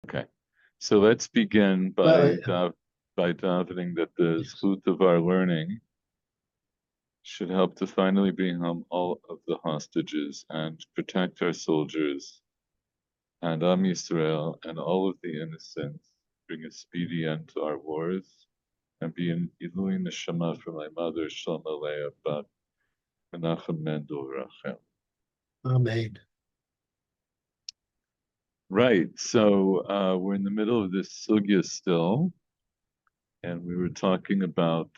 Okay, so let's begin Well, by davening that the yes. fruit of our learning should help to finally bring home all of the hostages and protect our soldiers and Am Yisrael and all of the innocents, bring a speedy end to our wars, and be an Ilui Neshama for my mother, Shalom Aleichem, Bat Menachem Mendel Rachel. Amen. Right, so we're in the middle of this sugya still, and we were talking about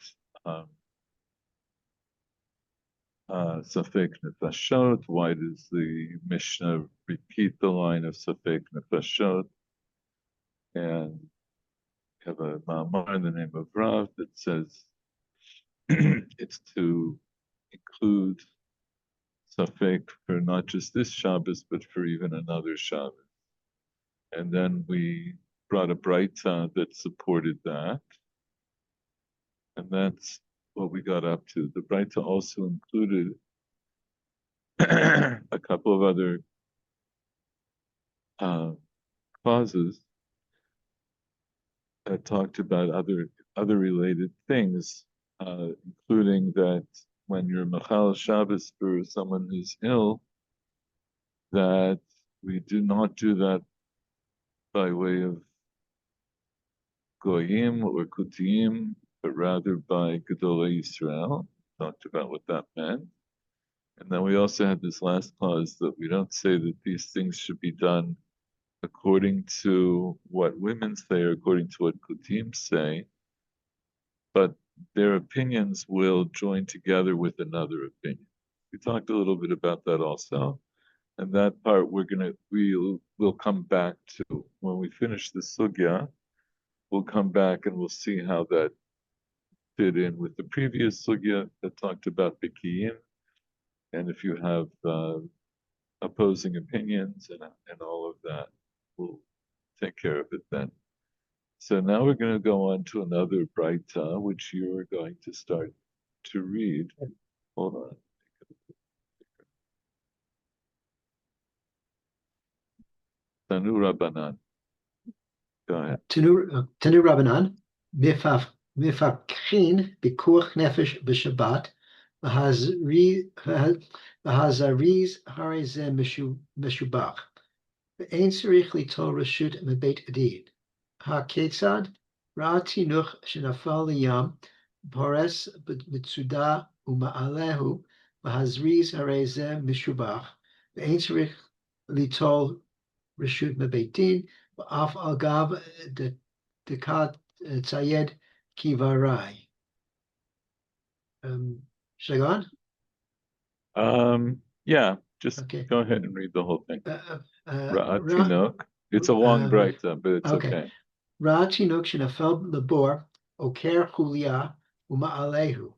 um, Safek Nefashot. Why does the Mishnah repeat the line of Safek Nefashot? And we have a Ma'amar in the name of Rav that says it's to include Safek for not just this Shabbos, but for even another Shabbos. And then we brought a Braita that supported that. And that's what we got up to. The Braita also included a couple of other uh, clauses that talked about other related things, including that when you're Machal Shabbos for someone who's ill, that we do not do that by way of Goyim or Kutiyim, but rather by Gedolei Yisrael. Talked about what that meant. And then we also had this last clause that we don't say that these things should be done according to what women say or according to what Kutim say, but their opinions will join together with another opinion. We talked a little bit about that also, and that part we'll come back to when we finish the sugya. We'll come back and we'll see how that fit in with the previous sugya that talked about Bikiyim, and if you have opposing opinions and all of that, we'll take care of it then. So now we're going to go on to another Braita, which you are going to start to read. Hold on. Tanu Rabbanan. Go ahead. Tanu Rabbanan, mifakrin bikuach nefesh b'Shabbat, v'hazariz harei zeh meshubach, ve'ein tzarich litol reshut mebeit adin. HaKetzad ra tinuch shenafal liyam, pores b'tzuda uma'alehu, v'hazriz harei zeh meshubach, ve'ein tzarich litol reshut mebeit din, v'af al gav dekat tzayed kivarai. Should I go on? Yeah, just Okay. go ahead and read the whole thing. Ra, Ra'atinok. It's a long Braita, but it's okay. okay. Ra tinuk shenafel lebor oker chulia uma'alehu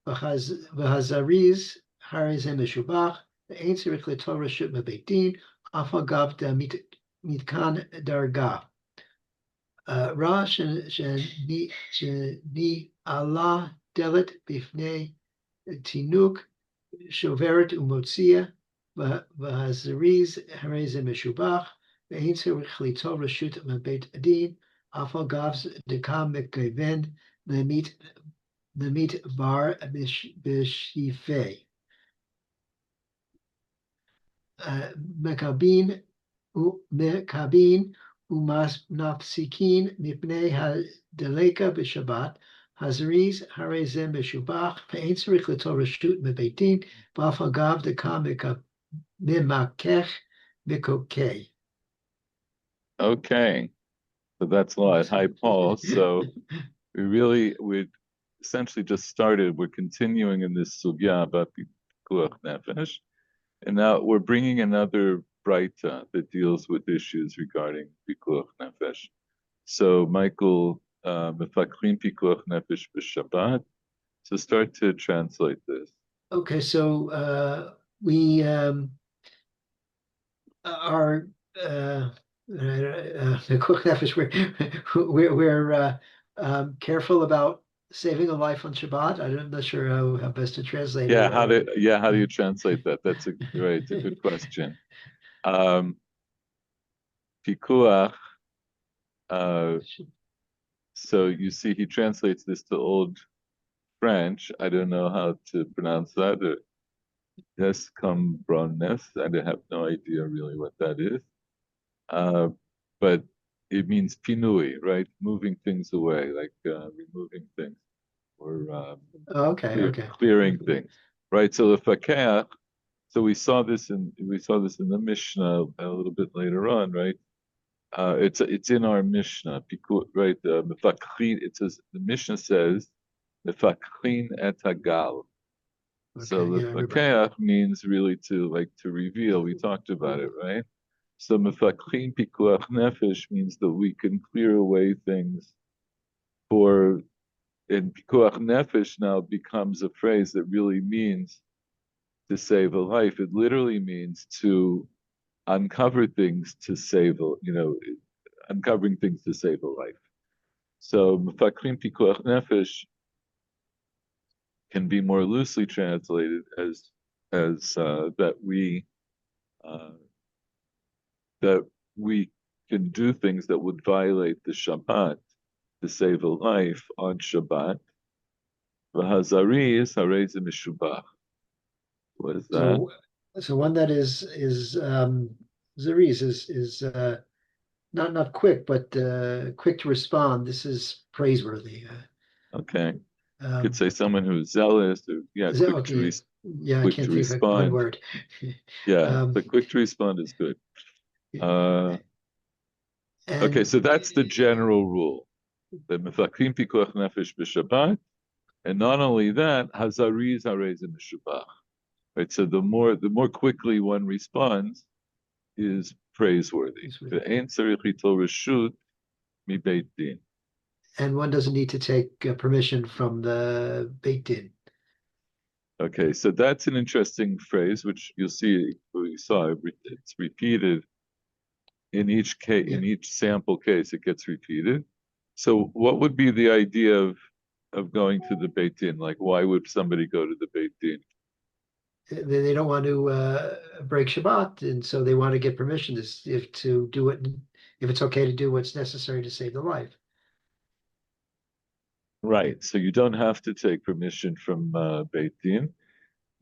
v'hazariz harizem meshubach ve'ein tzarich l'tol reshut mebeit din af al gav mitkan darga. Ra sheni Allah delet bifnei tinuk shoveret umotzia v'hazariz harizem meshubach ve'ein tzarich litol reshut mebeit adin af al gav dekam mekayven lemit var b'shifei mekabin umasnapsikin mipnei hadeleka b'Shabbat hazariz harezem b'shubach ve'ein tzarich l'tol reshut mebeit din v'af al gav dekam mimakech mikokei. Okay, so that's a lot. Hi, Paul. So we essentially just started. We're continuing in this sugya about pikuach nefesh, and now we're bringing another Braita that deals with issues regarding pikuach nefesh. So Michael, mefakrin pikuach nefesh b'Shabbat. So start to translate this. Okay, so we are we're careful about saving a life on Shabbat. I'm not sure how best to translate it. How do you translate that? That's a good question. Pikuach Uh, so you see, he translates this to Old French. I don't know how to pronounce that. Yes, come brownness. I have no idea really what that is. Uh, but it means pinui, right? Moving things away, like removing things or Okay, okay. clearing things, right? So the fakeh. So we saw this in the Mishnah a little bit later on, right? It's in our Mishnah, right? It says the Mishnah says mefakhin et hagal. Okay, So yeah, I the remember. fakeach means really to reveal. We talked about it, right? So mefakhin pikuach nefesh means that we can clear away things for. And pikuach nefesh now becomes a phrase that really means to save a life. It literally means to uncover things to save a, uncovering things to save a life. So mefakrim pikuach nefesh can be more loosely translated as uh, that we can do things that would violate the Shabbat to save a life on Shabbat. V'hazari is harei mishubach. What is that? So, so one that is Zariz is not quick, but quick to respond. This is praiseworthy. Okay, could Um, say someone who's zealous or yeah, is that okay? Yeah, I quick to can't think of one respond. word. Yeah, Um, but quick to respond is good. Uh, okay, and so that's the general rule. The mefakrim pikuach nefesh b'Shabbat, and not only that, hazariz harei mishubach. Right, so the more quickly one responds is praiseworthy. Ve'ein tzarich litel reshut mi beit din. and one doesn't need to take permission from the Beit Din. Okay, so that's an interesting phrase, which you'll see, we saw it's repeated in each case, Yeah, in each sample case, it gets repeated. So what would be the idea of going to the Beit Din? Like, why would somebody go to the Beit Din? they don't want to break Shabbat, and so they want to get permission to if to do it if it's okay to do what's necessary to save the life. Right. So you don't have to take permission from Beit Din.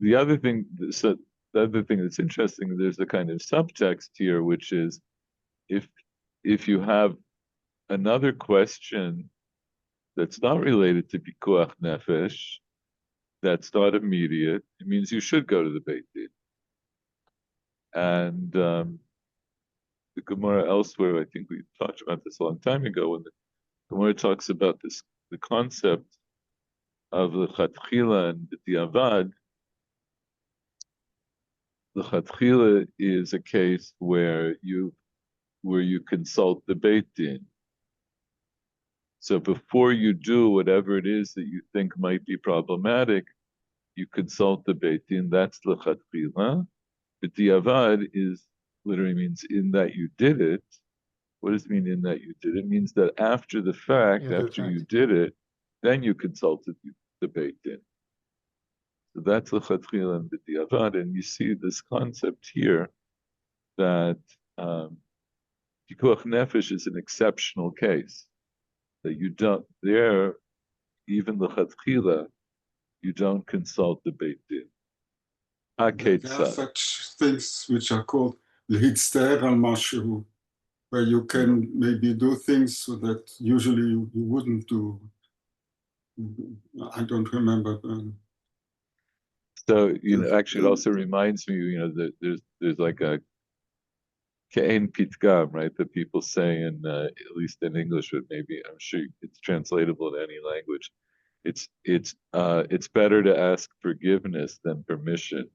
The other thing, so the other thing that's interesting, there's a kind of subtext here, which is if if you have another question that's not related to pikuach nefesh, that's not immediate, it means you should go to the Beit Din. And the Gemara elsewhere, I think we talked about this a long time ago, when the Gemara talks about this, the concept of the chatchila and the diavad. The chatchila is a case where you consult the Beit Din. So before you do whatever it is that you think might be problematic, you consult the Beit Din. That's l'chatchila. But diavad is literally means in that you did it. What does it mean in that you did it? It means that after the fact, After the after you fact. did it, then you consulted the Beit Din. So that's l'chatchila and b'diavad, and you see this concept here that pikuach nefesh is an exceptional case that you don't there even l'chatchila you don't consult the Beit Din. There are Haketzad. such things which are called להצטער על משהו, where you can maybe do things so that usually you wouldn't do. I don't remember. So actually, it also reminds me, that there's like a kein pitgam, right? That people say at least in English, but maybe I'm sure it's translatable in any language. It's better to ask forgiveness than permission.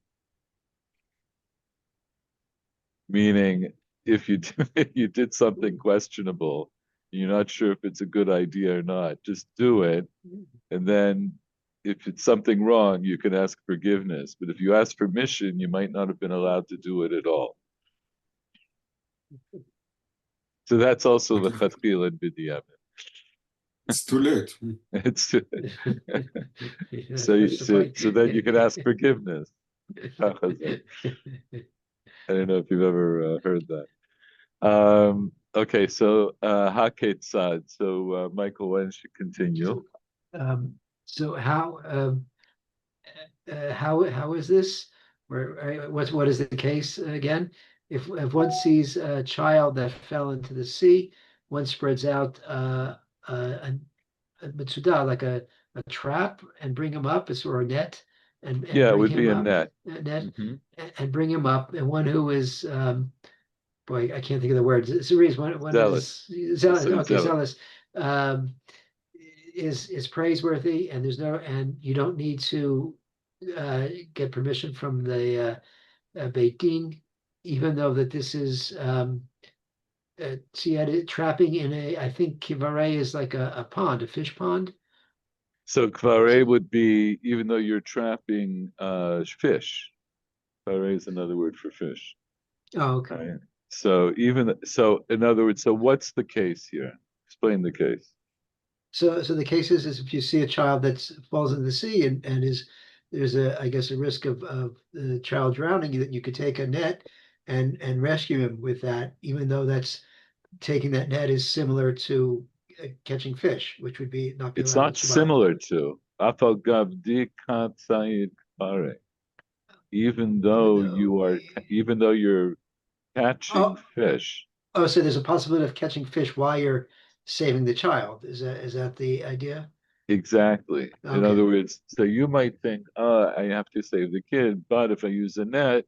Meaning, if you if you did something questionable, you're not sure if it's a good idea or not, just do it. And then if it's something wrong, you can ask forgiveness. But if you ask permission, you might not have been allowed to do it at all. So that's also the chatchila and b'diavad. It's too late. It's Yeah, so then you can ask forgiveness. I don't know if you've ever heard that. Okay, so Haketzad. So Michael, why don't you continue? So how is this? What is the case again? If one sees a child that fell into the sea, one spreads out a mitzudah, like a trap, and bring him up, or a net, and Yeah, it bring would be him a up, net. a net, Mhm. and bring him up, and one who is boy, I can't think of the words. Cerise, one Zealous. is We'll zealous. say Okay, zealous. zealous. Um, is praiseworthy, and and you don't need to get permission from the Beit Din, even though that this is trapping in I think kivare is like a pond, a fish pond. So kvare would be, even though you're trapping fish, kvare is another word for fish. Oh, okay. Right. So in other words, so what's the case here? Explain the case. So the case is if you see a child that falls into the sea and there's I guess a risk of the child drowning, that you could take a net and rescue him with that, even though that's taking that net is similar to catching fish, which would be not be It's allowed on not Shabbat. similar to Afal Gavdi Katsayid Kvare. Even though, Even though you're catching oh, fish. so there's a possibility of catching fish while you're saving the child. Is that the idea? Exactly. In Okay. other words, so you might think, I have to save the kid, but if I use a net,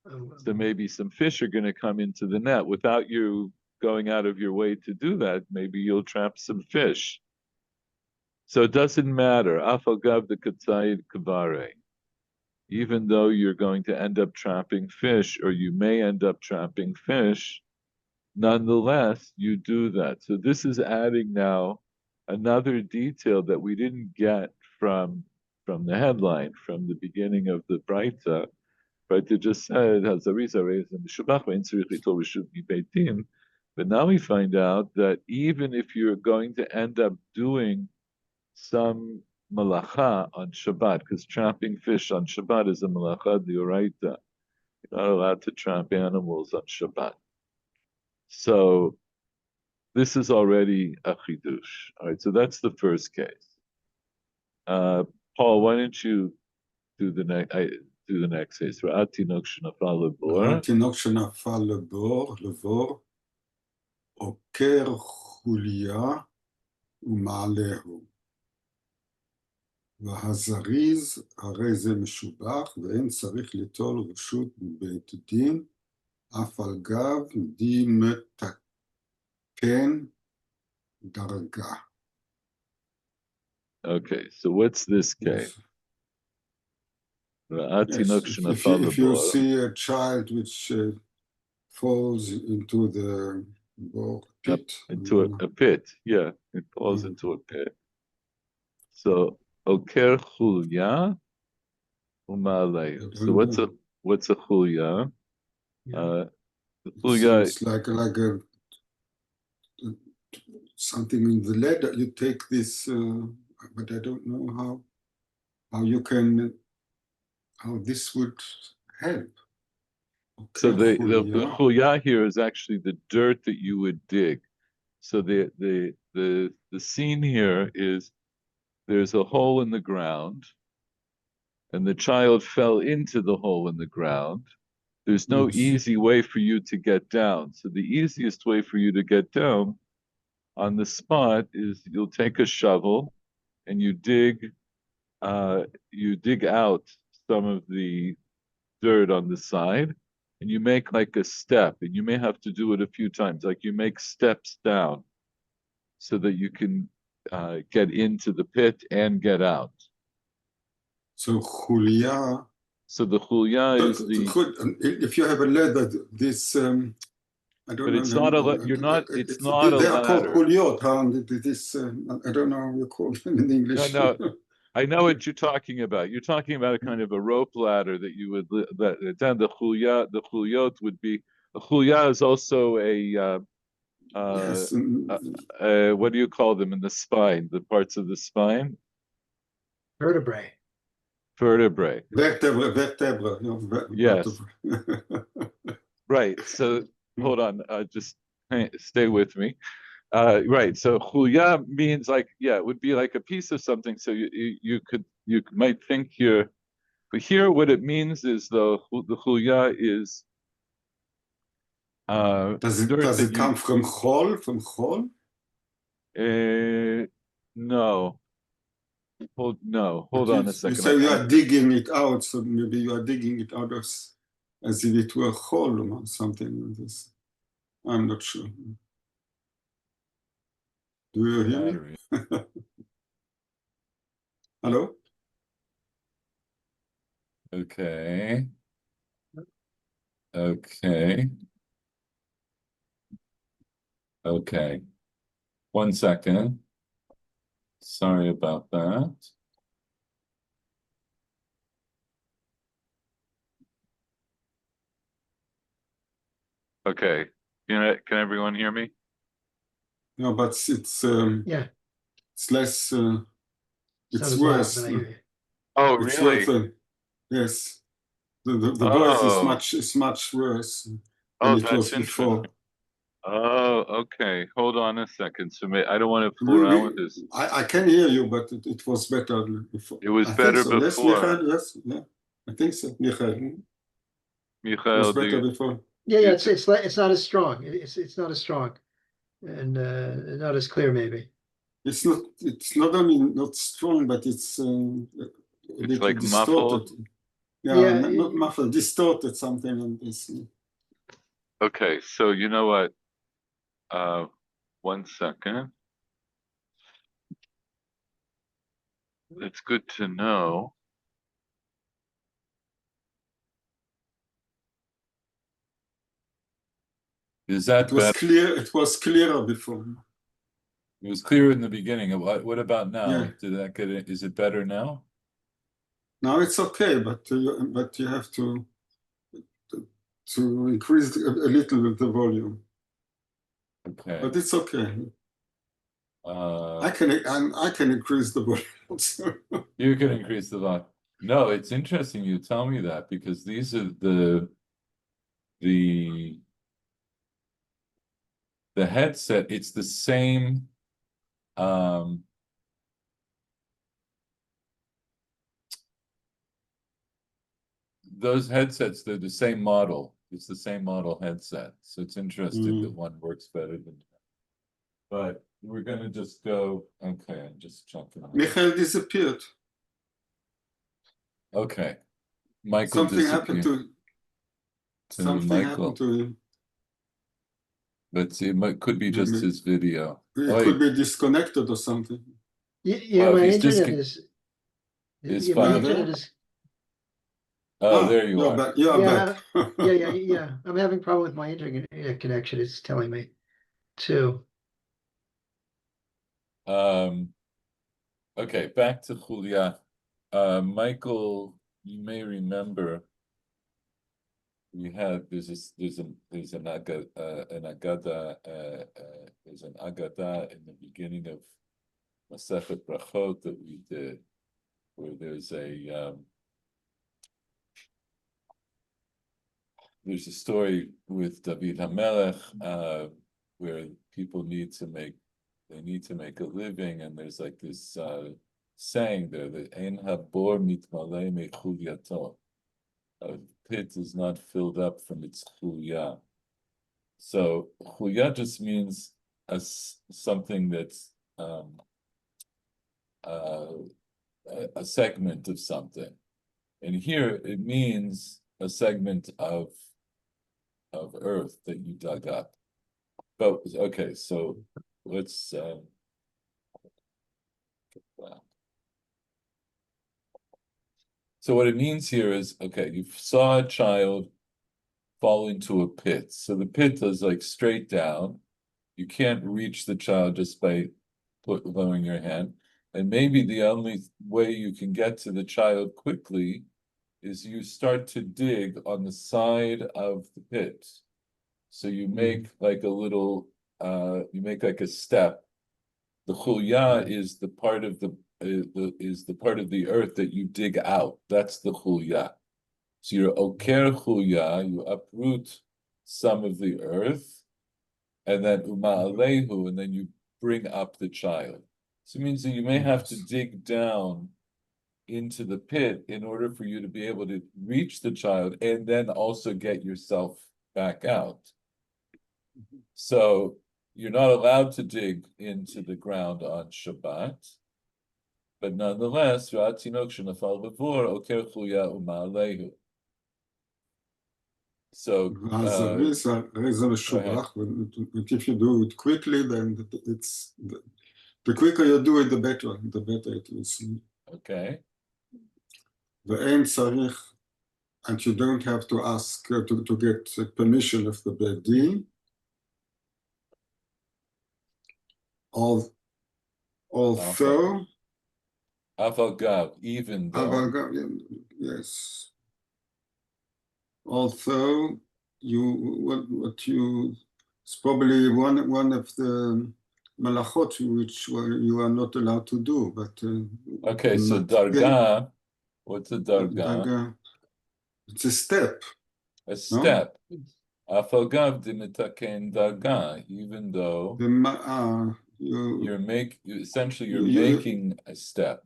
so Um, maybe some fish are going to come into the net without you going out of your way to do that. Maybe you'll trap some fish. So it doesn't matter. Afagav the katzayid kavare. Even though you're going to end up trapping fish, or you may end up trapping fish, nonetheless, you do that. So this is adding now another detail that we didn't get from the headline, from the beginning of the Breita. Breita just said, Hazariza reis and Mishubach, ve'en tzarich litol reshut mibeit din. But now we find out that even if you're going to end up doing some malacha on Shabbat, because trapping fish on Shabbat is a malacha d'oraita. You're not allowed to trap animals on Shabbat. So this is already a chidush. All right, so that's the first case. Paul, why don't you do the next? I do the next case. Ra'at tinok shenafal lebor. התינוק שנפל לבור, עוקר חוליה ומעלהו. והזריז הרי זה משובח, ואין צריך ליטול רשות מבית דין, אף על גב דין מתקן דרגה. Okay, so what's this case? Ra'at tinok Yes, shenafal if you lebor. see a child which falls into the pit, Into a pit. Yeah, it falls into a pit. So oker chulya umalehu. So what's a chulya? The chulya. It's like a something in the leather. You take this, but I don't know how you can how this would help. So Okay, the chulya here is actually the dirt that you would dig. So the scene here is there's a hole in the ground, and the child fell into the hole in the ground. There's no yes. easy way for you to get down. So the easiest way for you to get down on the spot is you'll take a shovel and you dig out some of the dirt on the side, and you make like a step, and you may have to do it a few times, like you make steps down so that you can get into the pit and get out. So chulia. So the chulya is If you have a ladder, this I don't but know. it's not you're not, it's not a They are called ladder. chuliot. This I don't know how you call them in English. No, I know what you're talking about. You're talking about a kind of a rope ladder that you would then the chulyot would be. The chulya is also Yes, what do you call them in the spine? The parts of the spine, vertebrae. vertebrae. vertebra. Yes, Vertebra. right. So hold on, just stay with me. Right. So chuya means like, yeah, it would be like a piece of something. So you might think you're, but here what it means is the chuya is dirt Does that it come from chol? From chol? no. Hold But on a you second. say you are digging it out, so maybe you are digging it out as if it were chol or something like this. I'm not sure. Do you hear me? Hello? Okay. Okay. Okay. 1 second. Sorry about that. Okay. Can everyone hear me? No, but Yeah, it's less. it's not It's as loud, worse. but I hear you. Oh, It's really? worse. Yes, the voice Oh, is much worse than oh, it was that's before. interesting. Oh, okay. Hold on a second. So I don't want to fool around with this. I can hear you, but it was better before. It was I think better so. Yes, before. Michael. Yes, yeah. I think so, Michael. It was Michael, better before. Yeah, you it's not as strong. It's not as strong and not as clear maybe. It's not only not strong, but it's a it's little like distorted. muffled. Yeah, Yeah, not muffled, distorted something like this. Okay, so you know what? 1 second. It's good to know. Is that better? It was clearer before. It was clear in the beginning. What about now? Yeah. Did that get it? Is it better now? Now it's okay, but you have to increase a little the volume. Okay. But it's okay. I can increase the volume also. You can increase the volume. No, it's interesting you tell me that because these are the headset. It's the same. Those headsets, they're the same model. It's the same model headset. So it's interesting that one works better than. But we're gonna just go. Okay, I'm just checking. Michael disappeared. Okay, Michael Something happened disappeared. Something happened to him. But it could be just Maybe his video. it could be disconnected or something. Yeah, Well, if my he's internet is yeah, my fine. internet is Oh, there you you're are. back. You are yeah, back. yeah. I'm having problem with my internet connection. It's telling me too. Okay, back to Julia. Michael, you may remember we had there's an agada there's an agada in the beginning of Masechet Brachot that we did, where there's a story with David HaMelech, where people need to make a living, and there's like this saying there that Ein habor mitmale mechulyato. A pit is not filled up from its chulya. So chulya just means something that's a segment of something, and here it means a segment of earth that you dug up. But okay, so let's so what it means here is, okay, you saw a child fall into a pit. So the pit is like straight down. You can't reach the child just by lowering your hand. And maybe the only way you can get to the child quickly is you start to dig on the side of the pit. So you make like a little, you make like a step. The chulya is the part of the part of the earth that you dig out. That's the chulya. So you're oker chulya, you uproot some of the earth, and then uma'alehu, and then you bring up the child. So it means that you may have to Yes. dig down into the pit in order for you to be able to reach the child and then also get yourself back out. So you're not allowed to dig into the ground on Shabbat, but nonetheless, so As a reason go ahead. but if you do it quickly, then it's the quicker you do it, the better it is. Okay. ואין צריך, and you don't have to ask to get permission of the Beit Din. Although, Avagav, even though. yes, although what you, it's probably one of the malachot which you are not allowed to do, but Okay, so darga, what's a darga? It's a step. A step. Afagav dimitaken darga, even though you're making a step.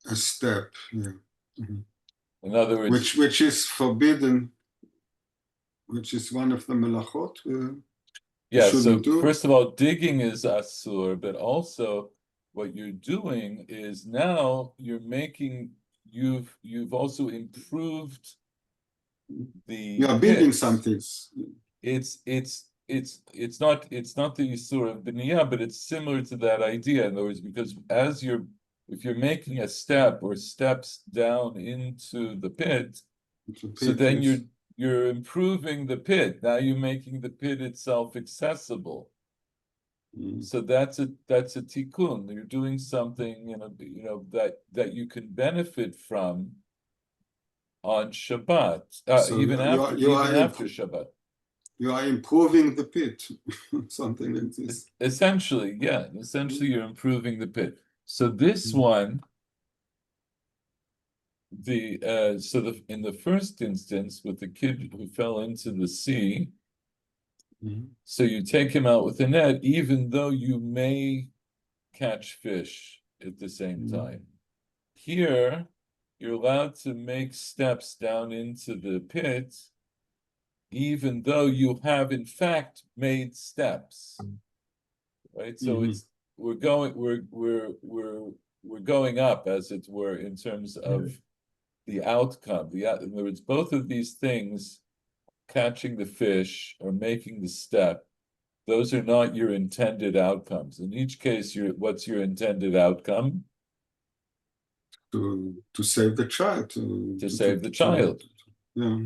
A step, yeah. Mm-hmm. In other words, which is forbidden, which is one of the melachot. Yeah, so first of all, digging is asur, but also what you're doing is now you've also improved the you are building something. It's not the Yisur of Biniyah, but it's similar to that idea. In other words, because if you're making a step or steps down into the pit, so then you're improving the pit. Now you're making the pit itself accessible. So that's a tikkun. You're doing something, that you can benefit from on Shabbat, So even after Shabbat. You are improving the pit, something like this. Essentially, yeah. Essentially, you're improving the pit. So this one, in the first instance with the kid who fell into the sea, so you take him out with a net, even though you may catch fish at the same time. Here, you're allowed to make steps down into the pit, even though you have in fact made steps. Right? So we're going up, as it were, in terms of the outcome. In other words, both of these things, catching the fish or making the step, those are not your intended outcomes. In each case, what's your intended outcome? To save the child. To save the child. Yeah.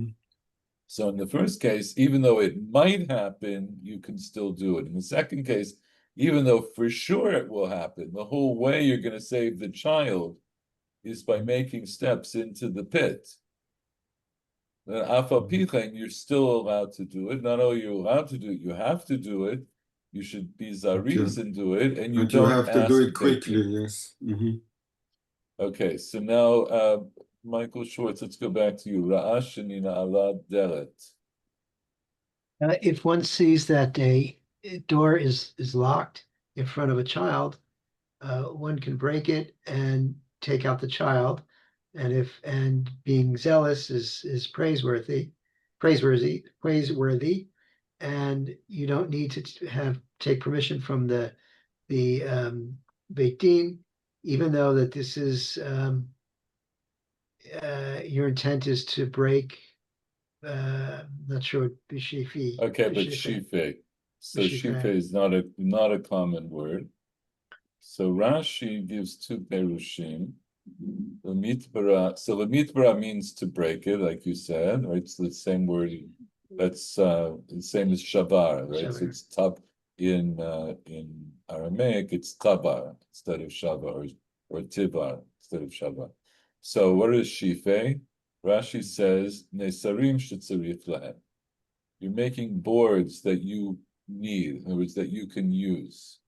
So in the first case, even though it might happen, you can still do it. In the second case, even though for sure it will happen, the whole way you're going to save the child is by making steps into the pit. Then afal you're still allowed to do it. Not only are you allowed to do it, you have to do it. You should be zariz and do it, and you don't have to do it quickly. Yes. Okay, so now Michael Schwartz, let's go back to you. Ra'ash shenina alad deret. If one sees that a door is locked in front of a child, one can break it and take out the child. And being zealous is praiseworthy, and you don't need to take permission from the Beit Din, even though that this is your intent is to break. Not sure what bishifi. Okay, but shife. So shife is not a common word. So Rashi gives two perushim. Lemitbara means to break it, like you said, right? It's the same word. That's the same as shavar, right? Shavar. So it's tab in Aramaic. It's tabar instead of shavar, or tibar instead of shavar. So what is shife? Rashi says nesarim shetzarich lahem. You're making boards that you need, in other words, that you can use.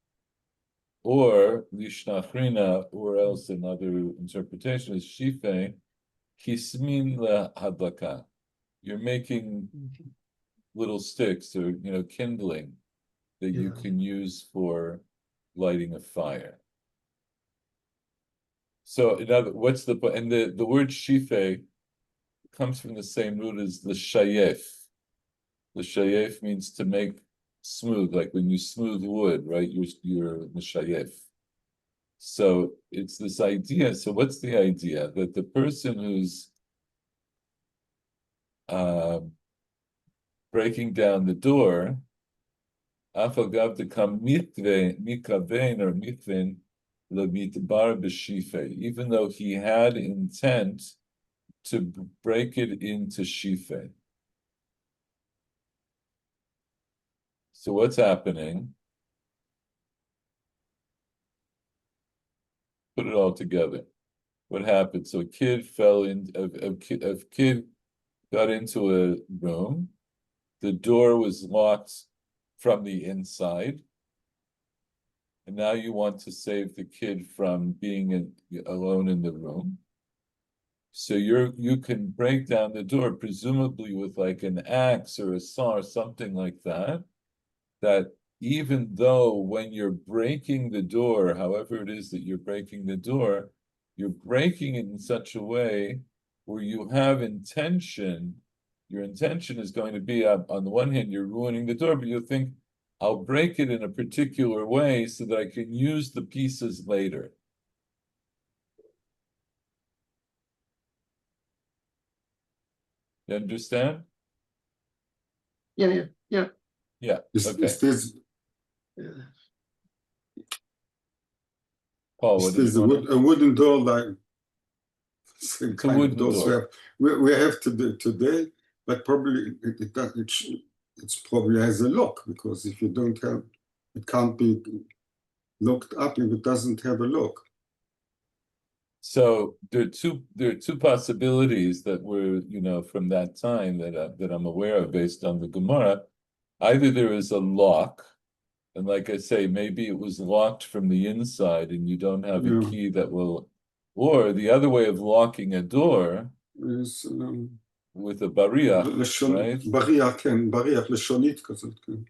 Or lishnachrina, or else another interpretation is shife kismin lahadlaka. You're making little sticks or kindling that you Yeah. can use for lighting a fire. So what's the point? And the word shife comes from the same root as the shayef. The shayef means to make smooth, like when you smooth wood, right? You're mishayef. So it's this idea. So what's the idea? That the person who's breaking down the door, afagav to come mikavein or mitvin lemitbar b'shife, even though he had intent to break it into shife. So what's happening? Put it all together. What happened? So a kid fell in. A kid got into a room. The door was locked from the inside, and now you want to save the kid from being alone in the room. So you can break down the door, presumably with like an axe or a saw or something like that. That even though when you're breaking the door, however it is that you're breaking the door, you're breaking it in such a way where you have intention. Your intention is going to be, on the one hand, you're ruining the door, but you think, I'll break it in a particular way so that I can use the pieces later. You understand? Yeah. Yeah. Is, Okay. is this Yeah. Paul, is what did this you want? a wooden door like same It's a kind of wooden doors door. we have today, but probably it's probably has a lock, because if you don't have, it can't be locked up if it doesn't have a lock. So there are two possibilities that were, from that time that I'm aware of based on the Gemara. Either there is a lock, and like I say, maybe it was locked from the inside and you don't have a Yeah. key that will, or the other way of locking a door Is with a bariach, right? בריח לשונית כזאת, כן.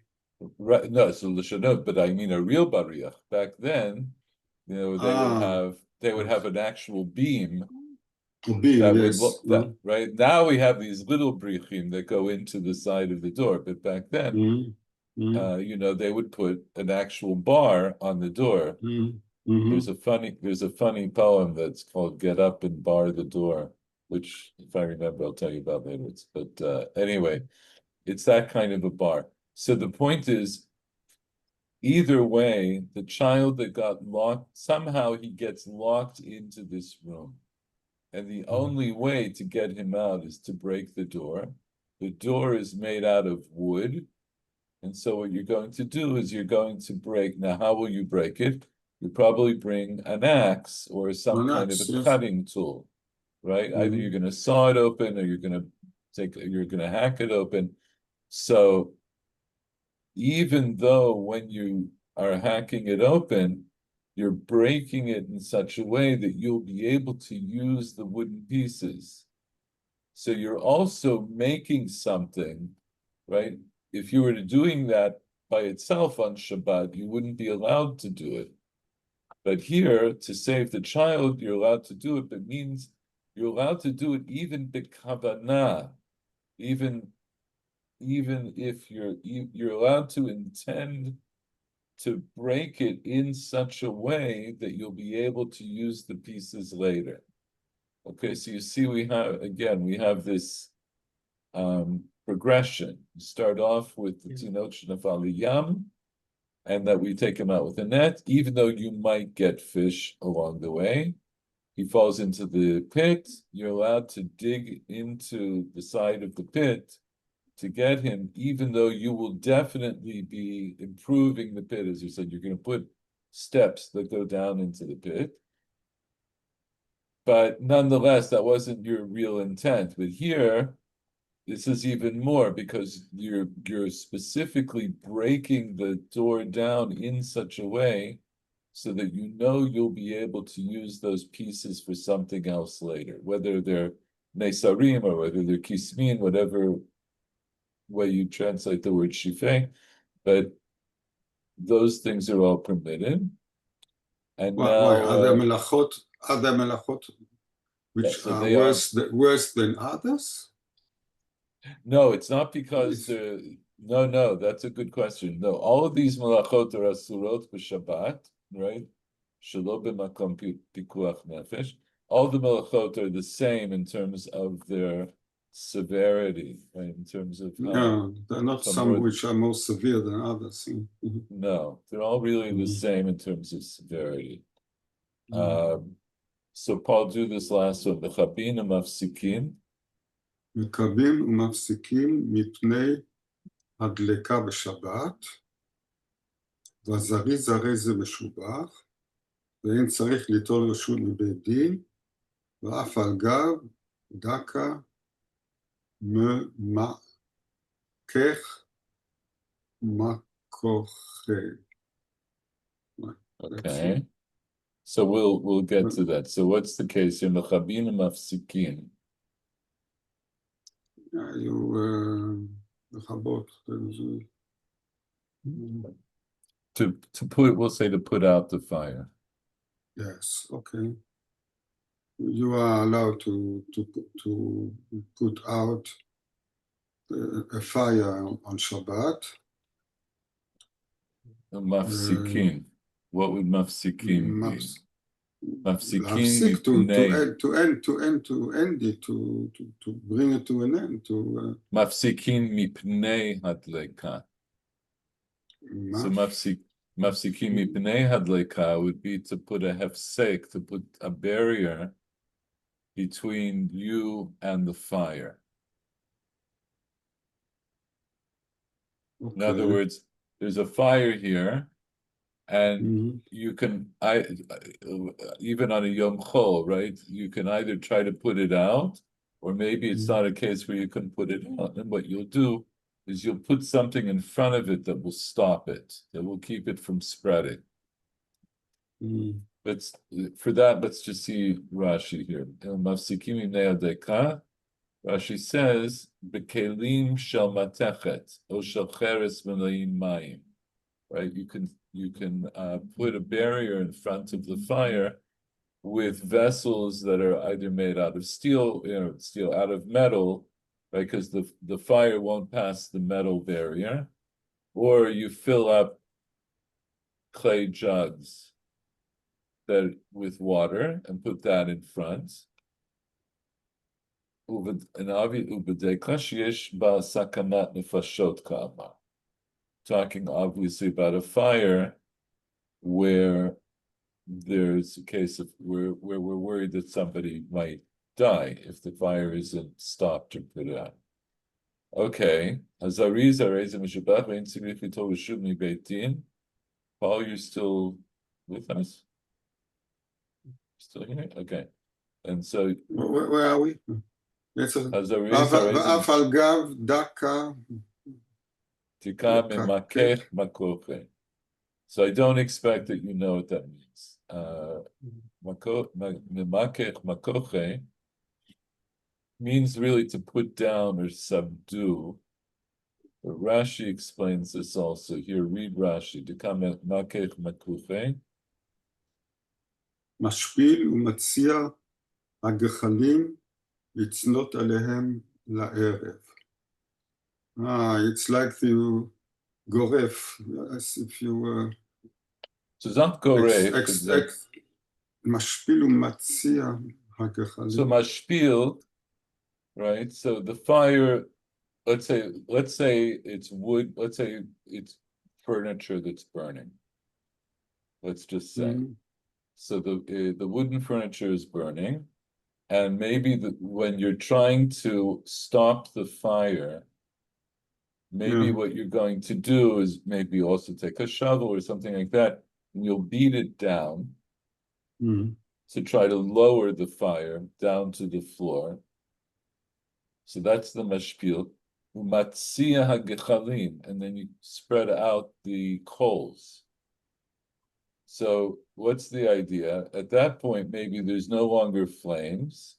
Right, no, so l'shanot, but I mean a real bariach. Back then, they would have an actual beam that would look that, right? Now we have these little brichim that go into the side of the door, but back then, they would put an actual bar on the door. There's a funny poem that's called "Get Up and Bar the Door," which, if I remember, I'll tell you about later. But anyway, it's that kind of a bar. So the point is, either way, the child that got locked, somehow he gets locked into this room. And the only way to get him out is to break the door. The door is made out of wood. And so what you're going to do is you're going to break. Now, how will you break it? You probably bring an axe or some kind of a cutting tool, right? Either you're going to saw it open or you're going to hack it open. So even though when you are hacking it open, you're breaking it in such a way that you'll be able to use the wooden pieces. So you're also making something, right? If you were doing that by itself on Shabbat, you wouldn't be allowed to do it. But here, to save the child, you're allowed to do it, but means you're allowed to do it even b'kavanah, even if you're allowed to intend to break it in such a way that you'll be able to use the pieces later. Okay, so you see we have this progression. You start off with the Tinot Shnafal Yam, and that we take him out with a net, even though you might get fish along the way. He falls into the pit. You're allowed to dig into the side of the pit to get him, even though you will definitely be improving the pit. As you said, you're going to put steps that go down into the pit. But nonetheless, that wasn't your real intent. But here, this is even more, because you're specifically breaking the door down in such a way so that you'll be able to use those pieces for something else later, whether they're nesarim or whether they're kismin, whatever way you translate the word shifeh. But those things are all permitted. And Why now, are there melachot which so are they are. worse than others? No, it's not because It's- no, that's a good question. No, all of these malachot are asurot b'Shabbat, right? Shelo b'makom pikuach nefesh. All the malachot are the same in terms of their severity, right? In terms of how. Yeah, there are not some which are more severe than others. Mhm. No, they're all really the Mhm. same in terms of severity. Mhm. So Paul, do this last one. The chabin mafsikin. מקבים ומפסיקים מפני הדלקה בשבת, והזריז הרי זה משובח, ואין צריך ליטול רשות מבית דין, ואף על גב דקה ממכך מכוכי. Okay. So we'll get to that. So what's the case here? Mechabin mafsikin. היו לכבות. To put, we'll say to put out the fire. Yes, okay. You are allowed to put out a fire on Shabbat. Mafsikin. What would mafsikin be? Mafsikin להפסיק, to mipnei. end it, to bring it to an end, to Mafsikin mipnei hadleka. So mafsikin mipnei hadleka would be to put a hefsek, to put a barrier between you and the fire. In other words, there's a fire here, and you can, even on a Yom Chol, right? You can either try to put it out, or maybe it's not a case where you can put it out. And what you'll do is you'll put something in front of it that will stop it, that will keep it from spreading. For that, let's just see Rashi here. Rashi says, "Bekelim shel matechet o shel cheres melayin mayim." Right, you can put a barrier in front of the fire with vessels that are either made out of steel, steel out of metal, right? Because the fire won't pass the metal barrier, or you fill up clay jugs that with water and put that in front. Talking obviously about a fire where there's a case of where we're worried that somebody might die if the fire isn't stopped or put out. Okay. Paul, you're still with us? Still here? Okay. And so where are we? Yes, ואף על גב דקה So I don't expect that you know what that means. Means really to put down or subdue. But Rashi explains this also. Here, read Rashi. משפיל ומציע הגחלים לצנות עליהם לערב. It's like the goref, as if you So it's not goref. משפיל ומציע הגחלים. So mashpil, right? So the fire, let's say it's wood, let's say it's furniture that's burning. Let's just say. So the wooden furniture is burning, and maybe when you're trying to stop the fire, maybe what you're going to do is maybe also take a shovel or something like that, and you'll beat it down to try to lower the fire down to the floor. So that's the mashpil. Umatzia hagechalim, and then you spread out the coals. So what's the idea? At that point, maybe there's no longer flames.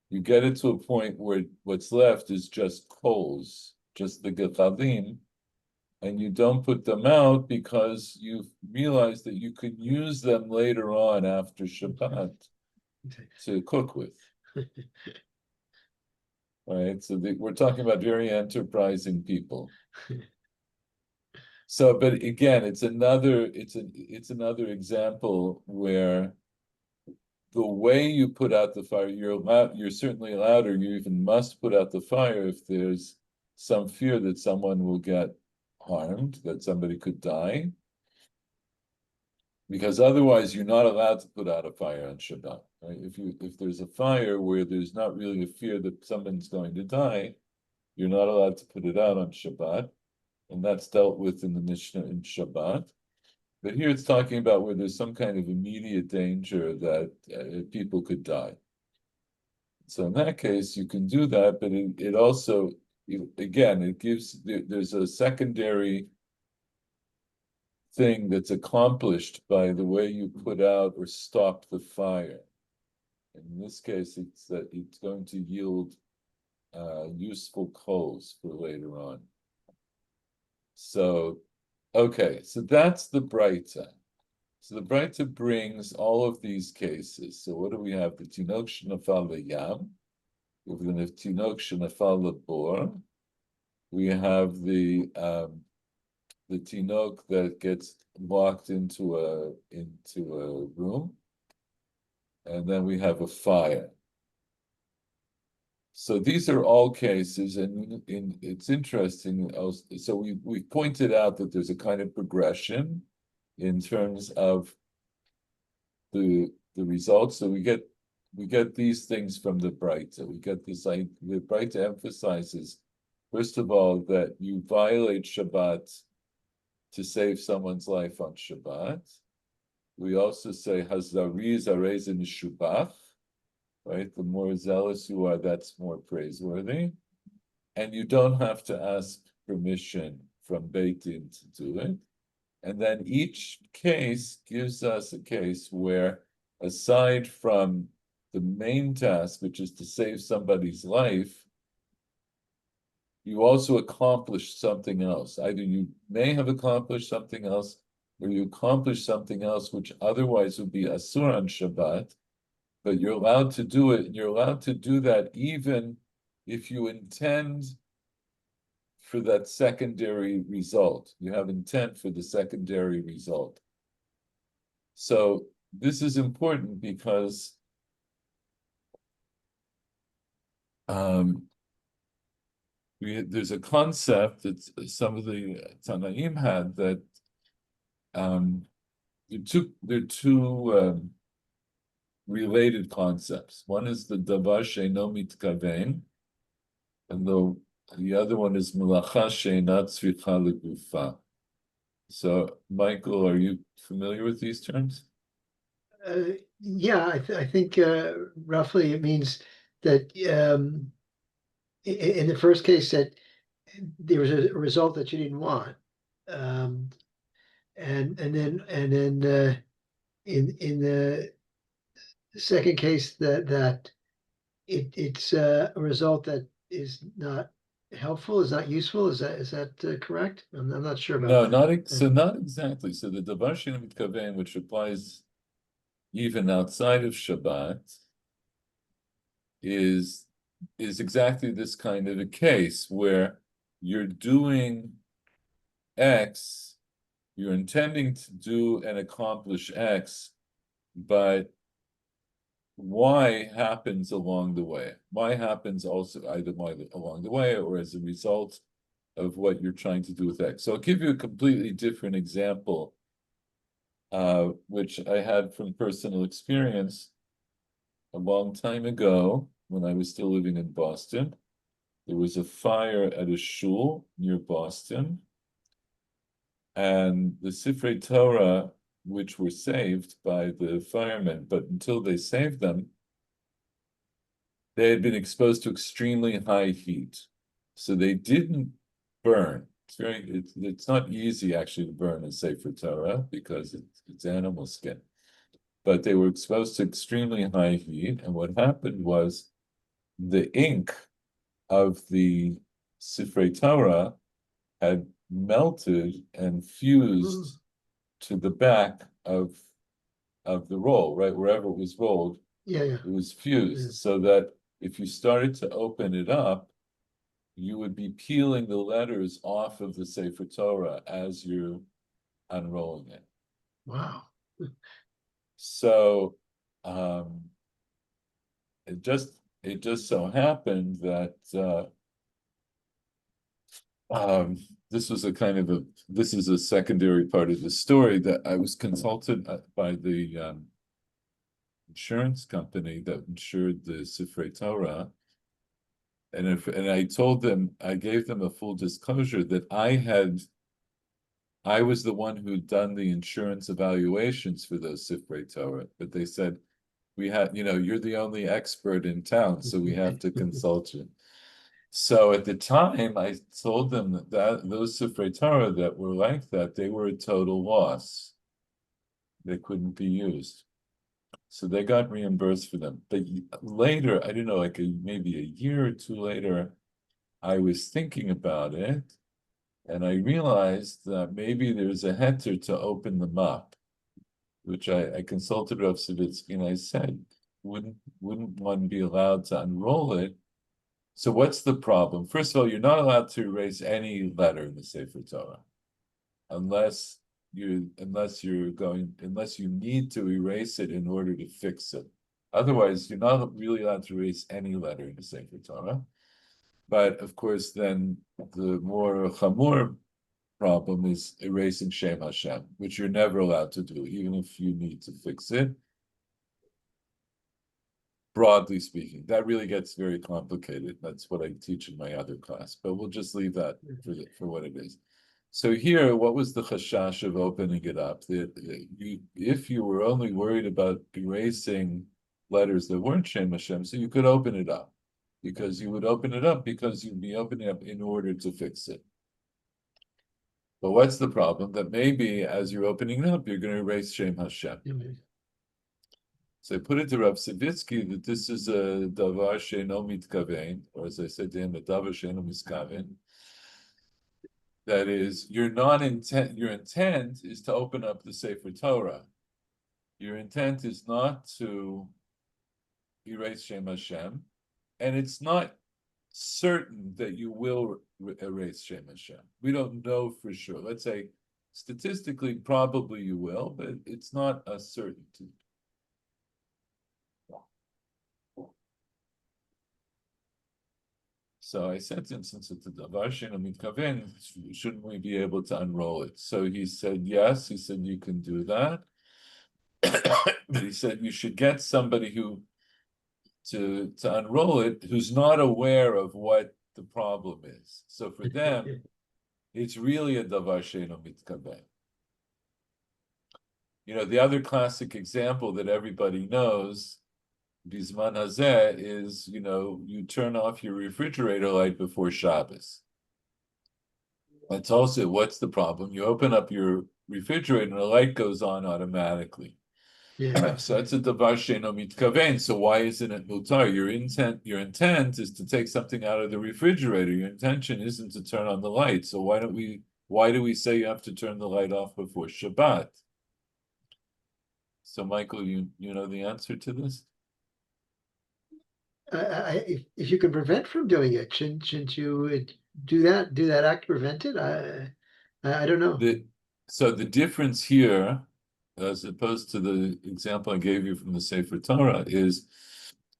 You get it to a point where what's left is just coals, just the gechalim. and you don't put them out because you've realized that you could use them later on after Shabbat to cook with. Right, so we're talking about very enterprising people. So, but again, it's another example where the way you put out the fire, you're certainly allowed, or you even must put out the fire if there's some fear that someone will get harmed, that somebody could die. Because otherwise you're not allowed to put out a fire on Shabbat. Right? If there's a fire where there's not really a fear that someone's going to die, you're not allowed to put it out on Shabbat. And that's dealt with in the Mishnah in Shabbat. But here it's talking about where there's some kind of immediate danger that people could die. So in that case, you can do that, but it also, again, it gives, there's a secondary thing that's accomplished by the way you put out or stop the fire. In this case, it's that it's going to yield useful coals for later on. So, okay, so that's the Breita. So the Breita brings all of these cases. So what do we have? The Tinok Shenafal Yam. We have the Tinok Shenafal Bor. We have the Tinok that gets locked into a room, and then we have a fire. So these are all cases, and it's interesting. So we pointed out that there's a kind of progression in terms of the results. So we get these things from the Breita. We get this. The Breita emphasizes, first of all, that you violate Shabbat to save someone's life on Shabbat. We also say Hazari Zarez Mishubach, right? The more zealous you are, that's more praiseworthy. And you don't have to ask permission from Beit Din to do it. And then each case gives us a case where, aside from the main task, which is to save somebody's life, you also accomplished something else. Either you may have accomplished something else, or you accomplished something else which otherwise would be asur on Shabbat, but you're allowed to do it, and you're allowed to do that even if you intend for that secondary result. You have intent for the secondary result. So this is important because there's a concept that some of the Tanaim had that there are two related concepts. One is the davar she'eino mitkaven, and the other one is melacha she'eina tzricha legufa. So, Michael, are you familiar with these terms? Yeah, I think roughly it means that in the first case that there was a result that you didn't want, and then in the second case that it's a result that is not helpful, is not useful. Is that correct? I'm not sure about No, that. not exactly. So the davar she'eino mitkaven, which applies even outside of Shabbat, is exactly this kind of a case where you're doing X, you're intending to do and accomplish X, but Y happens along the way. Y happens also either along the way or as a result of what you're trying to do with X. So I'll give you a completely different example, which I had from personal experience a long time ago when I was still living in Boston. There was a fire at a shul near Boston, and the Sifrei Torah, which were saved by the firemen, but until they saved them, they had been exposed to extremely high heat. So they didn't burn. It's not easy actually to burn a Sefer Torah because it's animal skin. But they were exposed to extremely high heat, and what happened was the ink of the Sifrei Torah had melted and fused to the back of the roll, right? Wherever it was rolled, Yeah, yeah. it was fused Yeah. so that if you started to open it up, you would be peeling the letters off of the Sefer Torah as you're unrolling it. Wow. So it just so happened that this was this is a secondary part of the story, that I was consulted by the insurance company that insured the Sifrei Torah. And I told them, I gave them a full disclosure that I was the one who'd done the insurance evaluations for those Sifrei Torah, but they said, you're the only expert in town, so we have to consult you. So at the time, I told them that those Sifrei Torah that were like that, they were a total loss. They couldn't be used. So they got reimbursed for them. But later, I don't know, like maybe a year or two later, I was thinking about it, and I realized that maybe there's a heter to open them up, which I consulted Rav Savitsky, and I said, wouldn't one be allowed to unroll it? So what's the problem? First of all, you're not allowed to erase any letter in the Sefer Torah, unless you need to erase it in order to fix it. Otherwise, you're not really allowed to erase any letter in the Sefer Torah. But of course, then the more chamur problem is erasing Shem Hashem, which you're never allowed to do, even if you need to fix it. Broadly speaking, that really gets very complicated. That's what I teach in my other class, but we'll just leave that for what it is. So here, what was the chashash of opening it up? If you were only worried about erasing letters that weren't Shem Hashem, so you could open it up, because you would open it up because you'd be opening it up in order to fix it. But what's the problem? That maybe as you're opening it up, you're going to erase Shem Hashem. So I put it to Rav Savitsky that this is a davar she'eno mitkaven, or as I said to him, a davar she'eno miskaven. That is, your intent is to open up the Sefer Torah. Your intent is not to erase Shem Hashem, and it's not certain that you will erase Shem Hashem. We don't know for sure. Let's say, statistically, probably you will, but it's not a certainty. So I said to him, since it's a davar she'eno mitkaven, shouldn't we be able to unroll it? So he said, yes. He said, you can do that. But he said, you should get somebody to unroll it who's not aware of what the problem is. So for them, it's really a davar she'eno mitkaven. The other classic example that everybody knows, Bizman Hazeh, is, you turn off your refrigerator light before Shabbos. That's also, what's the problem? You open up your refrigerator and the light goes on automatically. Yeah. So that's a davar she'eno mitkaven. So why isn't it mutar? Your intent is to take something out of the refrigerator. Your intention isn't to turn on the light. So why do we say you have to turn the light off before Shabbat? So Michael, you know the answer to this? If you can prevent from doing it, shouldn't you do that act to prevent it? I don't know. So the difference here, as opposed to the example I gave you from the Sefer Torah, is